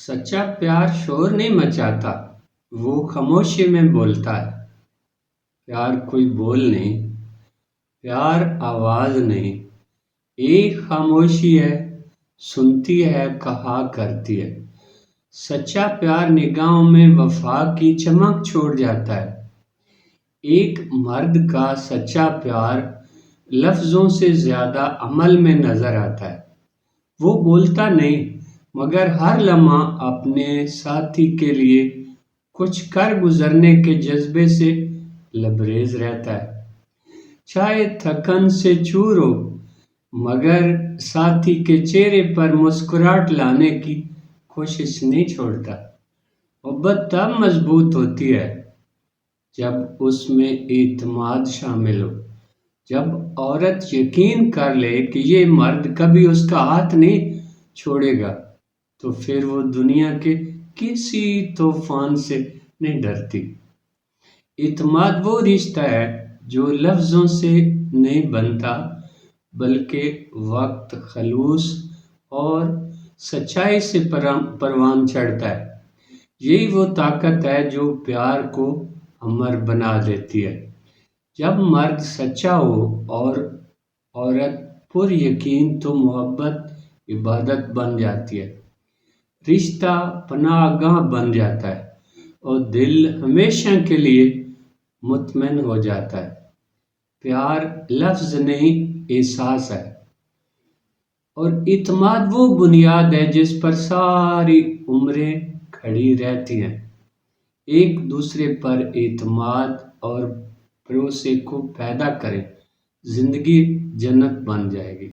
सच्चा प्यार शोर नहीं मचाता, वो खामोशी में बोलता है। प्यार कोई बोल नहीं, प्यार आवाज नहीं, एक खामोशी है, सुनती है, कहा करती है। सच्चा प्यार निगाहों में वफा की चमक छोड़ जाता है। एक मर्द का सच्चा प्यार लफ्जों से ज्यादा अमल में नजर आता है। वो बोलता नहीं, मगर हर लम्हा अपने साथी के लिए कुछ कर गुजरने के जज्बे से लबरेज रहता है। चाहे थकन से चूर हो, मगर साथी के चेहरे पर मुस्कुराहट लाने की कोशिश नहीं छोड़ता। मोहब्बत तब मजबूत होती है जब उसमें एतमाद शामिल हो, जब औरत यकीन कर ले कि ये मर्द कभी उसका हाथ नहीं छोड़ेगा, तो फिर वो दुनिया के किसी तूफान से नहीं डरती। एतमाद वो रिश्ता है जो लफ्जों से नहीं बनता, बल्कि वक्त, खलूस और सच्चाई से परवान चढ़ता है। यही वो ताकत है जो प्यार को अमर बना देती है। जब मर्द सच्चा हो और औरत पुर यकीन, तो मोहब्बत इबादत बन जाती है, रिश्ता पनाहगाह बन जाता है और दिल हमेशा के लिए मुतमइन हो जाता है। प्यार लफ्ज नहीं, एहसास है, और इत्मीनान वो बुनियाद है जिस पर सारी उम्रें खड़ी रहती हैं। एक दूसरे पर इत्मीनान और भरोसे को पैदा करें, जिंदगी जन्नत बन जाएगी।